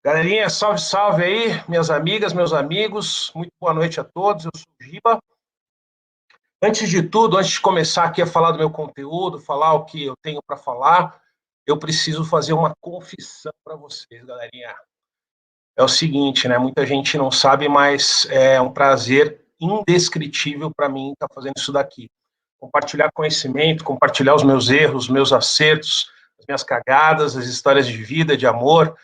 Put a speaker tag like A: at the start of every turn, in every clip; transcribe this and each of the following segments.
A: Galerinha, salve, salve aí, minhas amigas, meus amigos, muito boa noite a todos, eu sou o Giba. Antes de tudo, antes de começar aqui a falar do meu conteúdo, falar o que eu tenho para falar, eu preciso fazer uma confissão para vocês, galerinha. É o seguinte, né, muita gente não sabe, mas é um prazer indescritível para mim estar fazendo isso daqui. Compartilhar conhecimento, compartilhar os meus erros, os meus acertos, as minhas cagadas, as histórias de vida, de amor,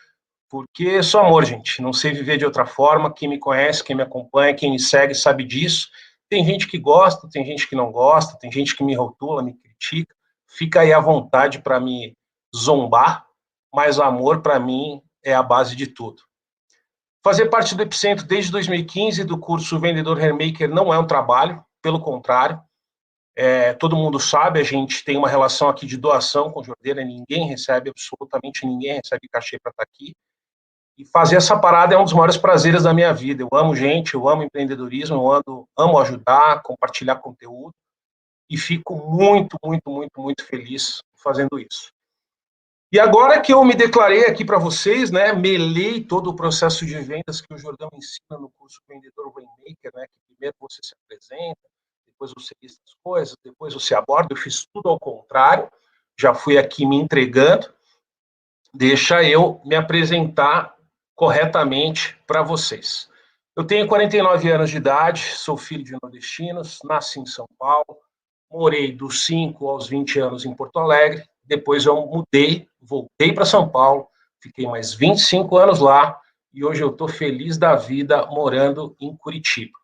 A: porque sou amor, gente. Não sei viver de outra forma. Quem me conhece, quem me acompanha, quem me segue sabe disso. Tem gente que gosta, tem gente que não gosta, tem gente que me rotula, me critica. Fica aí à vontade para me zombar, mas o amor, para mim, é a base de tudo. Fazer parte do Epicentro desde 2015 do curso Vendedor Rainmaker não é um trabalho, pelo contrário. Todo mundo sabe, a gente tem uma relação aqui de doação com Jordeira, ninguém recebe, absolutamente ninguém recebe cachê para estar aqui. E fazer essa parada é um dos maiores prazeres da minha vida. Eu amo gente, eu amo empreendedorismo, eu amo ajudar, compartilhar conteúdo e fico muito, muito, muito, muito feliz fazendo isso. E agora que eu me declarei aqui para vocês, né, melei todo o processo de vendas que o Jordão ensina no curso Vendedor Rainmaker, né, que primeiro você se apresenta, depois você lista as coisas, depois você aborda, eu fiz tudo ao contrário, já fui aqui me entregando, deixa eu me apresentar corretamente para vocês. Eu tenho 49 anos de idade, sou filho de nordestinos, nasci em São Paulo, morei dos 5 aos 20 anos em Porto Alegre, depois eu mudei, voltei para São Paulo, fiquei mais 25 anos lá e hoje eu estou feliz da vida morando em Curitiba.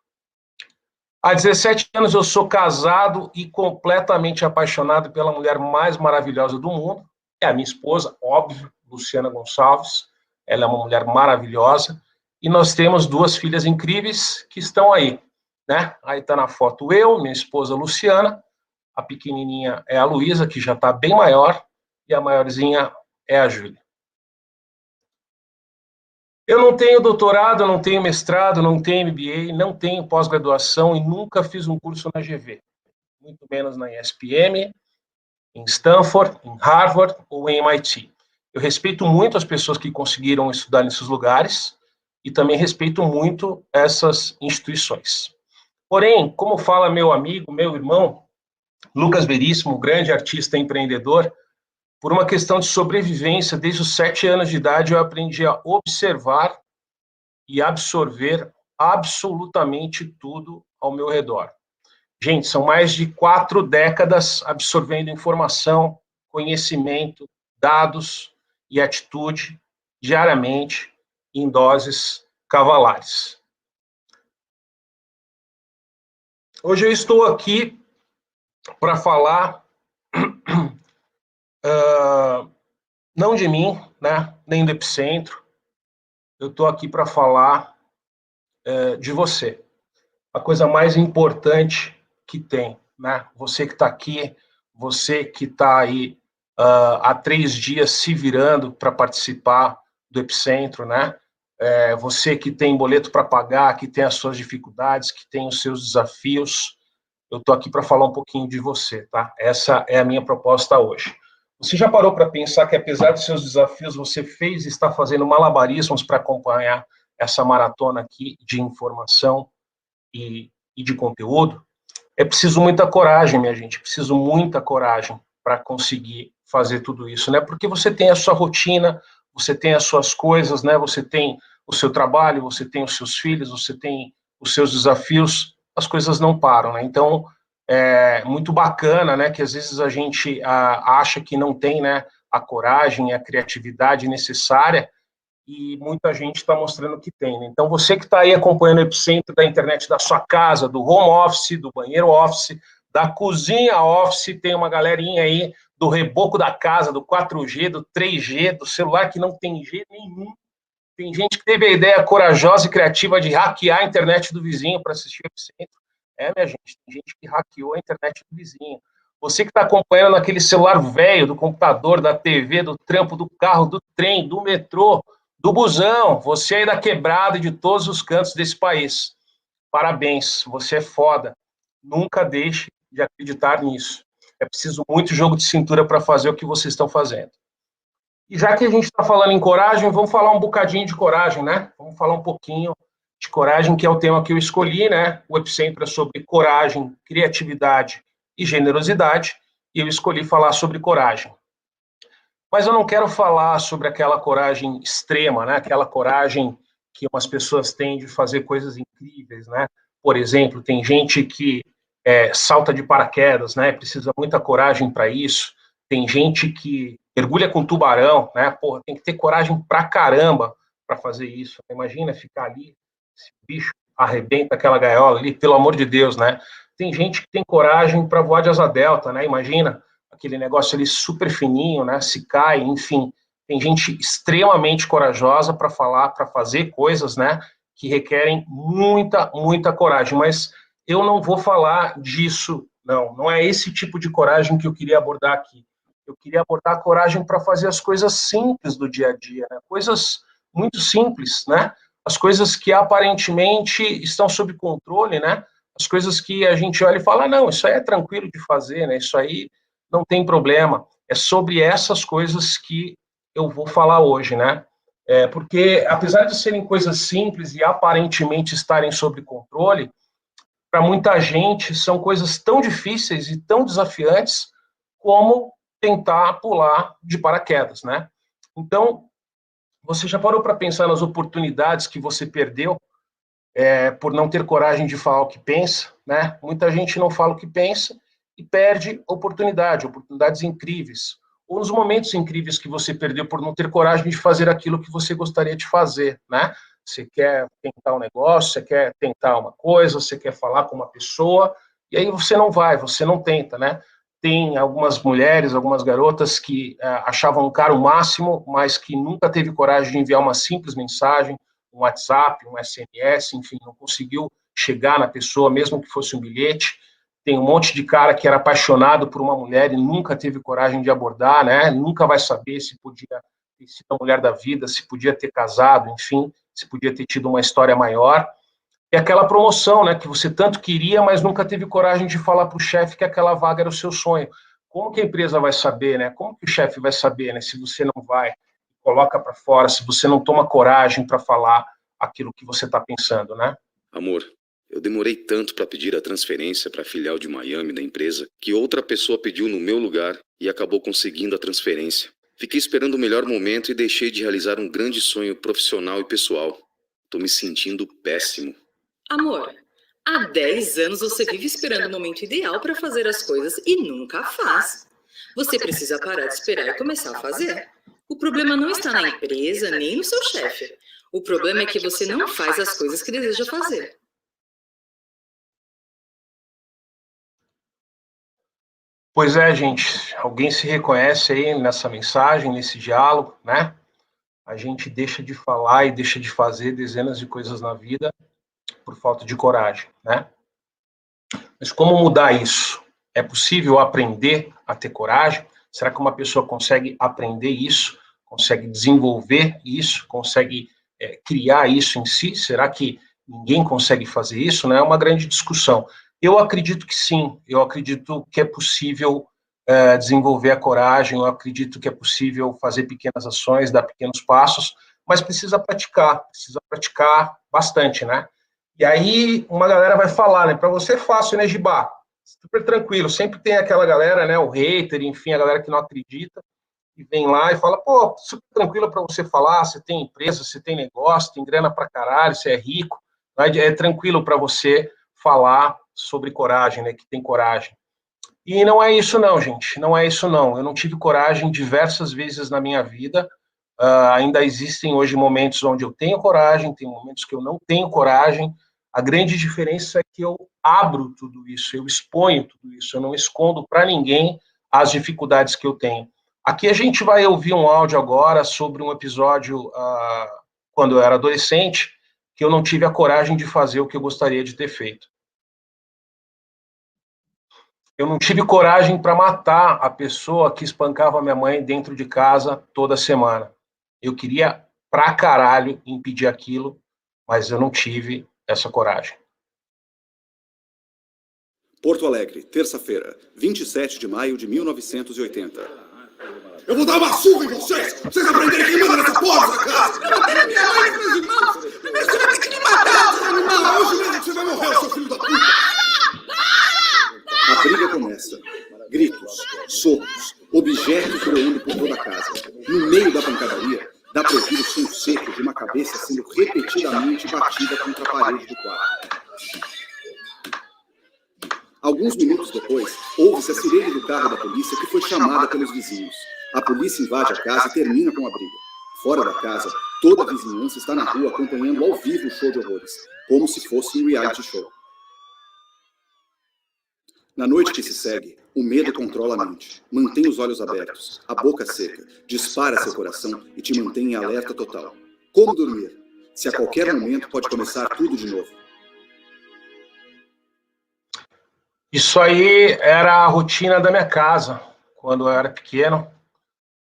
A: Há 17 anos eu sou casado e completamente apaixonado pela mulher mais maravilhosa do mundo, é a minha esposa, óbvio, Luciana Gonçalves. Ela é uma mulher maravilhosa e nós temos duas filhas incríveis que estão aí, né? Aí está na foto eu, minha esposa Luciana, a pequenininha é a Luísa, que já está bem maior, e a maiorzinha é a Júlia. Eu não tenho doutorado, não tenho mestrado, não tenho MBA, não tenho pós-graduação e nunca fiz um curso na GV, muito menos na ESPM, em Stanford, em Harvard ou em MIT. Eu respeito muito as pessoas que conseguiram estudar nesses lugares e também respeito muito essas instituições. Porém, como fala meu amigo, meu irmão, Lucas Veríssimo, grande artista e empreendedor, por uma questão de sobrevivência, desde os 7 anos de idade eu aprendi a observar e absorver absolutamente tudo ao meu redor. Gente, são mais de 4 décadas absorvendo informação, conhecimento, dados e atitude diariamente em doses cavalares. Hoje eu estou aqui para falar não de mim, né, nem do Epicentro. Eu estou aqui para falar de você. A coisa mais importante que tem, né? Você que está aqui, você que está aí há 3 dias se virando para participar do Epicentro, né? Você que tem boleto para pagar, que tem as suas dificuldades, que tem os seus desafios, eu estou aqui para falar um pouquinho de você, tá? Essa é a minha proposta hoje. Você já parou para pensar que, apesar dos seus desafios, você fez e está fazendo malabarismos para acompanhar essa maratona aqui de informação e de conteúdo? É preciso muita coragem, minha gente, preciso muita coragem para conseguir fazer tudo isso, né? Porque você tem a sua rotina, você tem as suas coisas, né? Você tem o seu trabalho, você tem os seus filhos, você tem os seus desafios, as coisas não param, né? Então, é muito bacana, né? Que às vezes a gente acha que não tem, né? A coragem, a criatividade necessária, e muita gente está mostrando que tem. Né? Então, você que está aí acompanhando o Epicentro da internet da sua casa, do home office, do banheiro office, da cozinha office, tem uma galerinha aí do reboco da casa, do 4G, do 3G, do celular que não tem G nenhum. Tem gente que teve a ideia corajosa e criativa de hackear a internet do vizinho para assistir o Epicentro. Minha gente, tem gente que hackeou a internet do vizinho. Você que está acompanhando naquele celular velho, do computador, da TV, do trampo, do carro, do trem, do metrô, do busão, você aí da quebrada e de todos os cantos desse país. Parabéns, você é foda. Nunca deixe de acreditar nisso. É preciso muito jogo de cintura para fazer o que vocês estão fazendo. E já que a gente está falando em coragem, vamos falar um bocadinho de coragem, né? Vamos falar um pouquinho de coragem, que é o tema que eu escolhi, né? O Epicentro é sobre coragem, criatividade e generosidade, e eu escolhi falar sobre coragem. Mas eu não quero falar sobre aquela coragem extrema, né? Aquela coragem que umas pessoas têm de fazer coisas incríveis, né? Por exemplo, tem gente que salta de paraquedas, né? Precisa muita coragem para isso. Tem gente que mergulha com tubarão, né? Porra, tem que ter coragem pra caramba para fazer isso. Imagina ficar ali, esse bicho arrebenta aquela gaiola ali, pelo amor de Deus, né? Tem gente que tem coragem para voar de asa delta, né? Imagina aquele negócio ali super fininho, né? Se cai, enfim. Tem gente extremamente corajosa para falar, para fazer coisas, né? Que requerem muita, muita coragem. Mas eu não vou falar disso, não. Não é esse tipo de coragem que eu queria abordar aqui. Eu queria abordar a coragem para fazer as coisas simples do dia a dia, né? Coisas muito simples, né? As coisas que aparentemente estão sob controle, né? As coisas que a gente olha e fala, não, isso aí é tranquilo de fazer, né? Isso aí não tem problema. É sobre essas coisas que eu vou falar hoje, né? Porque, apesar de serem coisas simples e aparentemente estarem sob controle, para muita gente são coisas tão difíceis e tão desafiantes como tentar pular de paraquedas, né? Então, você já parou para pensar nas oportunidades que você perdeu por não ter coragem de falar o que pensa, né? Muita gente não fala o que pensa e perde oportunidades incríveis. Ou os momentos incríveis que você perdeu por não ter coragem de fazer aquilo que você gostaria de fazer, né? Você quer tentar um negócio, você quer tentar uma coisa, você quer falar com uma pessoa, e aí você não vai, você não tenta, né? Tem algumas mulheres, algumas garotas que achavam um cara o máximo, mas que nunca teve coragem de enviar uma simples mensagem, um WhatsApp, um SMS, enfim, não conseguiu chegar na pessoa, mesmo que fosse um bilhete. Tem um monte de cara que era apaixonado por uma mulher e nunca teve coragem de abordar, né? Nunca vai saber se podia ter sido a mulher da vida, se podia ter casado, enfim, se podia ter tido uma história maior. E aquela promoção, né, que você tanto queria, mas nunca teve coragem de falar para o chefe que aquela vaga era o seu sonho. Como que a empresa vai saber, né? Como que o chefe vai saber, né, se você não vai, coloca para fora, se você não toma coragem para falar aquilo que você está pensando, né?
B: Amor, eu demorei tanto para pedir a transferência para a filial de Miami da empresa que outra pessoa pediu no meu lugar e acabou conseguindo a transferência. Fiquei esperando o melhor momento e deixei de realizar um grande sonho profissional e pessoal. Tô me sentindo péssimo.
C: Amor, há 10 anos você vive esperando o momento ideal para fazer as coisas e nunca faz. Você precisa parar de esperar e começar a fazer. O problema não está na empresa nem no seu chefe. O problema é que você não faz as coisas que deseja fazer.
A: Pois é, gente, alguém se reconhece aí nessa mensagem, nesse diálogo, né? A gente deixa de falar e deixa de fazer dezenas de coisas na vida por falta de coragem, né? Mas como mudar isso? É possível aprender a ter coragem? Será que uma pessoa consegue aprender isso? Consegue desenvolver isso? Consegue criar isso em si? Será que ninguém consegue fazer isso? Né? É uma grande discussão. Eu acredito que sim. Eu acredito que é possível desenvolver a coragem. Eu acredito que é possível fazer pequenas ações, dar pequenos passos, mas precisa praticar bastante, né? E aí uma galera vai falar, né? Para você é fácil, né, Gibá? Super tranquilo. Sempre tem aquela galera, né? O hater, enfim, a galera que não acredita e vem lá e fala, pô, super tranquilo para você falar. Você tem empresa, você tem negócio, tem grana para caralho, você é rico, né? É tranquilo para você falar sobre coragem, né? Que tem coragem. E não é isso não, gente. Não é isso não. Eu não tive coragem diversas vezes na minha vida. Ainda existem hoje momentos onde eu tenho coragem, tem momentos que eu não tenho coragem. A grande diferença é que eu abro tudo isso, eu exponho tudo isso, eu não escondo para ninguém as dificuldades que eu tenho. Aqui a gente vai ouvir um áudio agora sobre um episódio quando eu era adolescente, que eu não tive a coragem de fazer o que eu gostaria de ter feito. Eu não tive coragem para matar a pessoa que espancava minha mãe dentro de casa toda semana. Eu queria pra caralho impedir aquilo, mas eu não tive essa coragem.
D: Porto Alegre, terça-feira, 27 de maio de 1980. Eu vou dar uma surra em vocês! Vocês aprenderem quem manda nessa porra dessa casa!
E: Minha mãe e meus irmãos! Você vai ter que me matar, seu animal!
D: Hoje mesmo você vai morrer, seu filho da puta! A briga começa. Gritos, socos, objetos voando por toda a casa. No meio da pancadaria, dá para ouvir o som seco de uma cabeça sendo repetidamente batida contra a parede do quarto. Alguns minutos depois, ouve-se a sirene do carro da polícia que foi chamada pelos vizinhos. A polícia invade a casa e termina com a briga. Fora da casa, toda a vizinhança está na rua acompanhando ao vivo o show de horrores, como se fosse um reality show. Na noite que se segue, o medo controla a mente, mantém os olhos abertos, a boca seca, dispara seu coração e te mantém em alerta total. Como dormir? Se a qualquer momento pode começar tudo de novo.
A: Isso aí era a rotina da minha casa, quando eu era pequeno,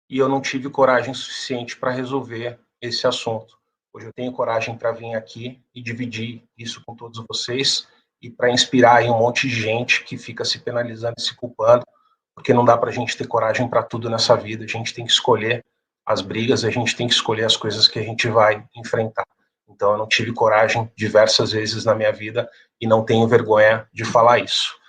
A: e eu não tive coragem suficiente para resolver esse assunto. Hoje eu tenho coragem para vir aqui e dividir isso com todos vocês, e para inspirar aí um monte de gente que fica se penalizando e se culpando, porque não dá para a gente ter coragem para tudo nessa vida. A gente tem que escolher as brigas, a gente tem que escolher as coisas que a gente vai enfrentar. Então eu não tive coragem diversas vezes na minha vida e não tenho vergonha de falar isso.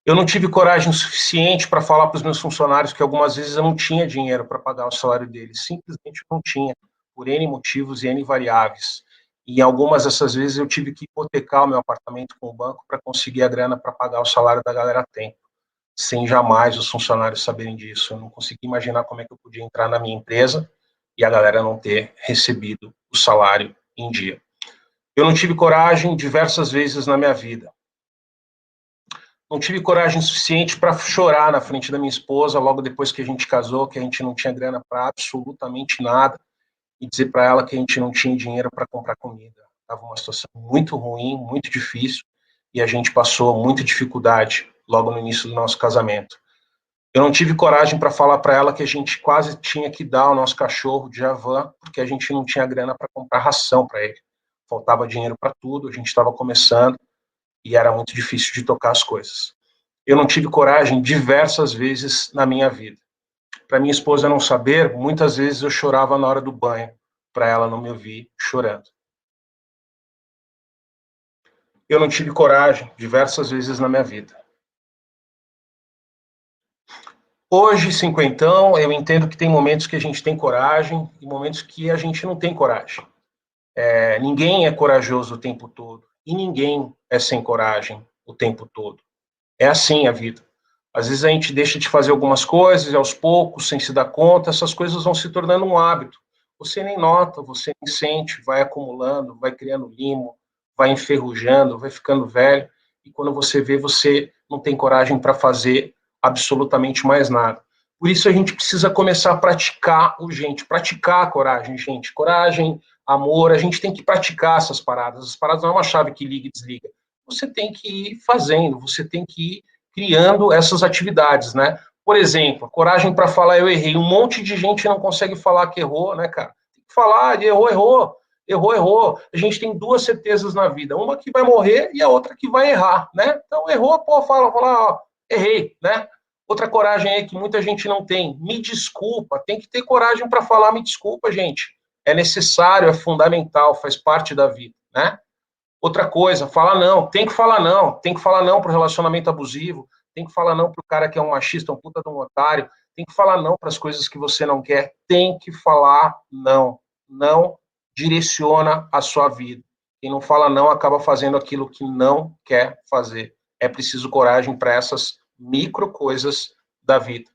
A: Eu não tive coragem suficiente para falar para os meus funcionários que algumas vezes eu não tinha dinheiro para pagar o salário deles, simplesmente não tinha, por N motivos e N variáveis. E algumas dessas vezes eu tive que hipotecar o meu apartamento com o banco para conseguir a grana para pagar o salário da galera a tempo, sem jamais os funcionários saberem disso. Eu não consegui imaginar como é que eu podia entrar na minha empresa e a galera não ter recebido o salário em dia. Eu não tive coragem diversas vezes na minha vida. Não tive coragem suficiente para chorar na frente da minha esposa logo depois que a gente casou, que a gente não tinha grana para absolutamente nada, e dizer para ela que a gente não tinha dinheiro para comprar comida. Estava uma situação muito ruim, muito difícil, e a gente passou muita dificuldade logo no início do nosso casamento. Eu não tive coragem para falar para ela que a gente quase tinha que dar o nosso cachorro de Javan, porque a gente não tinha grana para comprar ração para ele. Faltava dinheiro para tudo, a gente estava começando, e era muito difícil de tocar as coisas. Eu não tive coragem diversas vezes na minha vida. Para minha esposa não saber, muitas vezes eu chorava na hora do banho, para ela não me ouvir chorando. Eu não tive coragem diversas vezes na minha vida. Hoje, cinquentão, eu entendo que tem momentos que a gente tem coragem e momentos que a gente não tem coragem. Ninguém é corajoso o tempo todo. E ninguém é sem coragem o tempo todo. É assim a vida. Às vezes a gente deixa de fazer algumas coisas e aos poucos, sem se dar conta, essas coisas vão se tornando um hábito. Você nem nota, você nem sente, vai acumulando, vai criando limo, vai enferrujando, vai ficando velho, e quando você vê, você não tem coragem para fazer absolutamente mais nada. Por isso a gente precisa começar a praticar praticar a coragem, gente. Coragem, amor, a gente tem que praticar essas paradas. As paradas não é uma chave que liga e desliga. Você tem que ir fazendo, você tem que ir criando essas atividades, né? Por exemplo, coragem para falar eu errei. Um monte de gente não consegue falar que errou, né, cara? Tem que falar, errou. A gente tem duas certezas na vida, uma que vai morrer e a outra que vai errar, né? Então, errou, pô, fala, ó, errei, né? Outra coragem aí que muita gente não tem, me desculpa, tem que ter coragem para falar me desculpa, gente. É necessário, é fundamental, faz parte da vida, né? Outra coisa, falar não, tem que falar não pro relacionamento abusivo, tem que falar não pro cara que é um machista, um puta de um otário, tem que falar não para as coisas que você não quer, tem que falar não. Não direciona a sua vida. Quem não fala não acaba fazendo aquilo que não quer fazer. É preciso coragem para essas micro coisas da vida.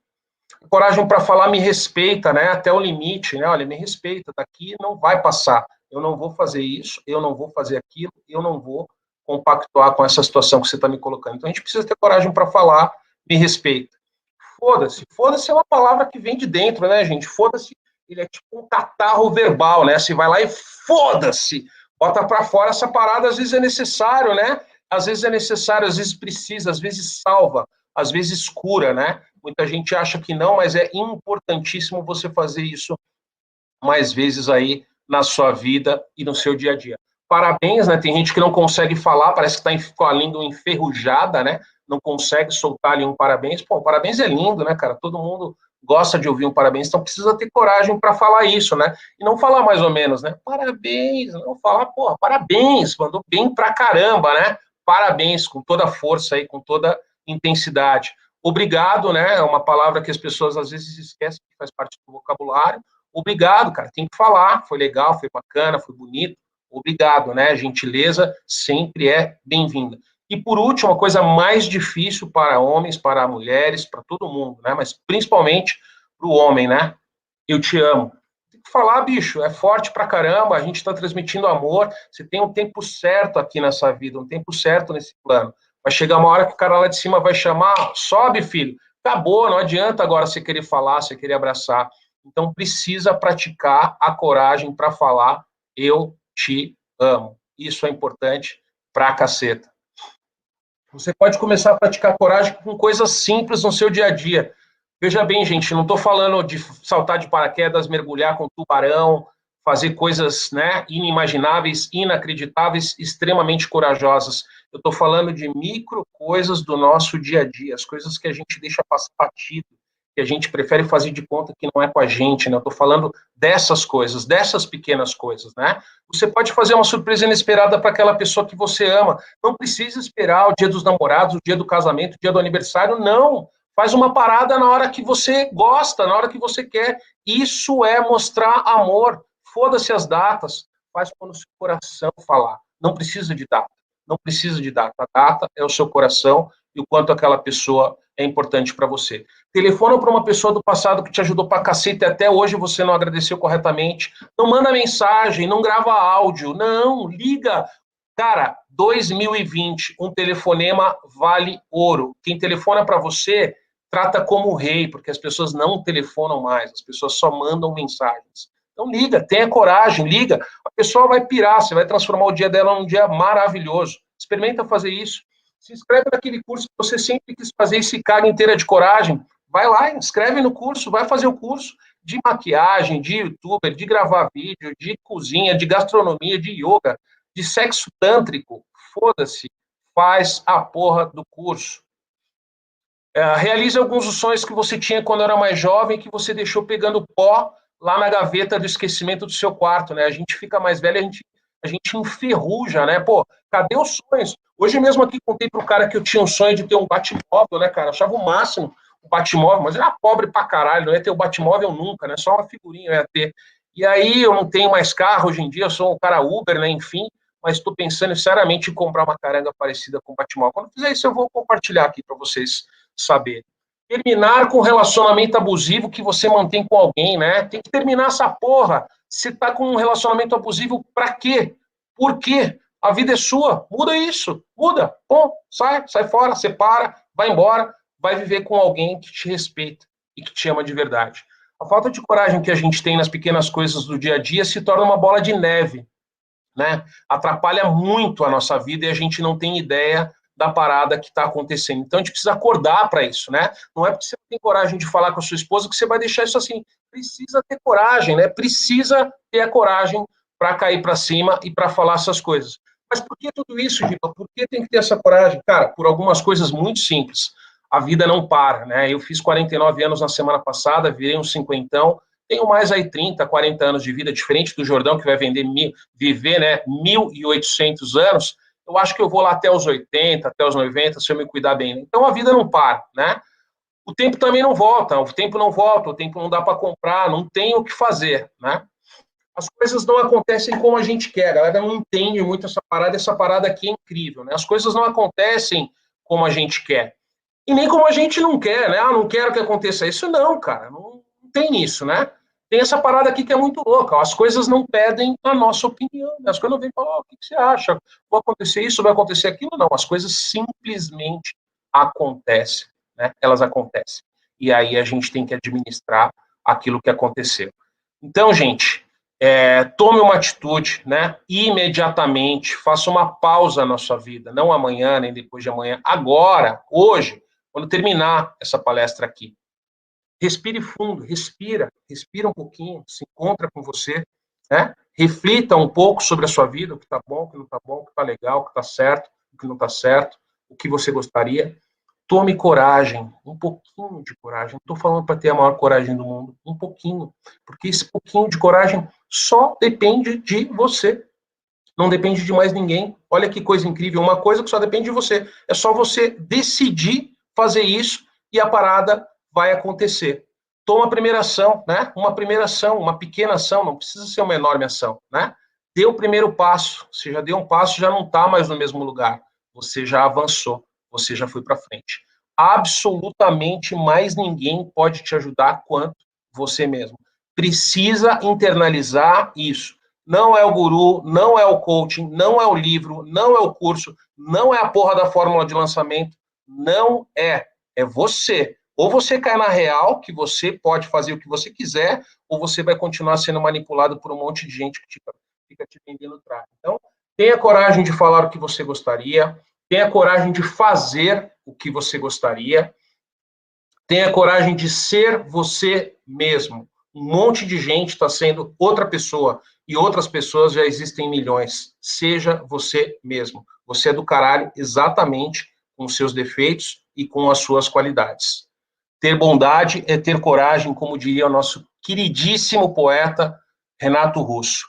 A: Coragem para falar me respeita, né? Até o limite, né? Olha, me respeita, daqui não vai passar. Eu não vou fazer isso, eu não vou fazer aquilo, eu não vou compactuar com essa situação que você está me colocando. Então a gente precisa ter coragem para falar me respeita. Foda-se é uma palavra que vem de dentro, né, gente? Foda-se, ele é tipo um catarro verbal, né? Você vai lá e foda-se, bota para fora essa parada, às vezes é necessário, né? Às vezes é necessário, às vezes precisa, às vezes salva, às vezes cura, né? Muita gente acha que não, mas é importantíssimo você fazer isso mais vezes aí na sua vida e no seu dia a dia. Parabéns, né? Tem gente que não consegue falar, parece que está com a língua enferrujada, né? Não consegue soltar ali um parabéns. Pô, parabéns é lindo, né, cara? Todo mundo gosta de ouvir um parabéns, então precisa ter coragem para falar isso, né? E não falar mais ou menos, né? Parabéns, não falar, porra, parabéns, mandou bem pra caramba, né? Parabéns, com toda a força aí, com toda intensidade. Obrigado, né? É uma palavra que as pessoas às vezes esquecem, que faz parte do vocabulário. Obrigado, cara, tem que falar, foi legal, foi bacana, foi bonito. Obrigado, né? Gentileza sempre é bem-vinda. E por último, a coisa mais difícil para homens, para mulheres, para todo mundo, né? Mas principalmente para o homem, né? Eu te amo. Tem que falar, bicho, é forte pra caramba, a gente está transmitindo amor, você tem um tempo certo aqui nessa vida, um tempo certo nesse plano. Vai chegar uma hora que o cara lá de cima vai chamar, sobe, filho, acabou, não adianta agora você querer falar, você querer abraçar. Então precisa praticar a coragem para falar, eu te amo. Isso é importante pra caceta. Você pode começar a praticar coragem com coisas simples no seu dia a dia. Veja bem, gente, não estou falando de saltar de paraquedas, mergulhar com tubarão, fazer coisas, né, inimagináveis, inacreditáveis, extremamente corajosas. Eu estou falando de micro coisas do nosso dia a dia, as coisas que a gente deixa passar batido, que a gente prefere fazer de conta que não é com a gente, né? Eu estou falando dessas coisas, dessas pequenas coisas, né? Você pode fazer uma surpresa inesperada para aquela pessoa que você ama. Não precisa esperar o dia dos namorados, o dia do casamento, o dia do aniversário, não. Faz uma parada na hora que você gosta, na hora que você quer. Isso é mostrar amor. Foda-se as datas. Faz quando o seu coração falar. Não precisa de data. Não precisa de data. A data é o seu coração e o quanto aquela pessoa é importante para você. Telefona para uma pessoa do passado que te ajudou pra cacete e até hoje você não agradeceu corretamente. Não manda mensagem, não grava áudio. Não, liga. Cara, 2020, um telefonema vale ouro. Quem telefona para você, trata como rei, porque as pessoas não telefonam mais, as pessoas só mandam mensagens. Então liga, tenha coragem, liga. A pessoa vai pirar, você vai transformar o dia dela num dia maravilhoso. Experimenta fazer isso. Se inscreve naquele curso que você sempre quis fazer e se caga inteira de coragem. Vai lá, inscreve no curso, vai fazer o curso de maquiagem, de youtuber, de gravar vídeo, de cozinha, de gastronomia, de yoga, de sexo tântrico. Foda-se, faz a porra do curso. Realize alguns dos sonhos que você tinha quando era mais jovem, que você deixou pegando pó lá na gaveta do esquecimento do seu quarto, né? A gente fica mais velho, a gente enferruja, né? Pô, cadê os sonhos? Hoje mesmo aqui contei pro cara que eu tinha um sonho de ter um Batmóvel, né, cara? Eu achava o máximo o Batmóvel, mas era pobre pra caralho, não ia ter o Batmóvel nunca, né? Só uma figurinha eu ia ter. E aí eu não tenho mais carro hoje em dia, eu sou um cara Uber, né? Enfim, mas estou pensando seriamente em comprar uma caranga parecida com o Batmóvel. Quando fizer isso, eu vou compartilhar aqui para vocês saber. Terminar com um relacionamento abusivo que você mantém com alguém, né? Tem que terminar essa porra. Você tá com um relacionamento abusivo pra quê? Por quê? A vida é sua. Muda isso. Muda. Bom, sai fora, separa, vai embora, vai viver com alguém que te respeita e que te ama de verdade. A falta de coragem que a gente tem nas pequenas coisas do dia a dia se torna uma bola de neve, né? Atrapalha muito a nossa vida e a gente não tem ideia da parada que está acontecendo. Então a gente precisa acordar para isso, né? Não é porque você não tem coragem de falar com a sua esposa que você vai deixar isso assim. Precisa ter coragem, né? Precisa ter a coragem para cair para cima e para falar essas coisas. Mas por que tudo isso, Giba? Por que tem que ter essa coragem? Cara, por algumas coisas muito simples. A vida não para, né? Eu fiz 49 anos na semana passada, virei um cinquentão, tenho mais aí 30, 40 anos de vida, diferente do Jordão, que vai viver, né, 1.800 anos. Eu acho que eu vou lá até os 80, até os 90, se eu me cuidar bem. Então a vida não para, né? O tempo também não volta, o tempo não dá para comprar, não tem o que fazer, né? As coisas não acontecem como a gente quer, a galera não entende muito essa parada aqui é incrível, né? As coisas não acontecem como a gente quer. E nem como a gente não quer, né? Ah, não quero que aconteça isso. Não, cara, não tem isso, né? Tem essa parada aqui que é muito louca. As coisas não pedem a nossa opinião. Né? As coisas não vêm falar, o que você acha? Vai acontecer isso, vai acontecer aquilo? Não, as coisas simplesmente acontecem. Né? Elas acontecem. E aí a gente tem que administrar aquilo que aconteceu. Então, gente, tome uma atitude, né? Imediatamente, faça uma pausa na sua vida. Não amanhã, nem depois de amanhã. Agora, hoje, quando terminar essa palestra aqui. Respire fundo, respira um pouquinho, se encontra com você, né? Reflita um pouco sobre a sua vida, o que está bom, o que não está bom, o que está legal, o que está certo, o que não está certo, o que você gostaria. Tome coragem, um pouquinho de coragem. Não estou falando para ter a maior coragem do mundo, um pouquinho. Porque esse pouquinho de coragem só depende de você. Não depende de mais ninguém. Olha que coisa incrível, uma coisa que só depende de você. É só você decidir fazer isso e a parada vai acontecer. Toma a primeira ação, né? Uma primeira ação, uma pequena ação, não precisa ser uma enorme ação, né? Dê o primeiro passo. Você já deu um passo, já não está mais no mesmo lugar. Você já avançou, você já foi para frente. Absolutamente mais ninguém pode te ajudar quanto você mesmo. Precisa internalizar isso. Não é o guru, não é o coaching, não é o livro, não é o curso, não é a porra da fórmula de lançamento, não é. É você. Ou você cai na real, que você pode fazer o que você quiser, ou você vai continuar sendo manipulado por um monte de gente que fica te vendendo traje. Então, tenha coragem de falar o que você gostaria, tenha coragem de fazer o que você gostaria, tenha coragem de ser você mesmo. Um monte de gente está sendo outra pessoa, e outras pessoas já existem milhões. Seja você mesmo. Você é do caralho exatamente com os seus defeitos e com as suas qualidades. Ter bondade é ter coragem, como diria o nosso queridíssimo poeta Renato Russo.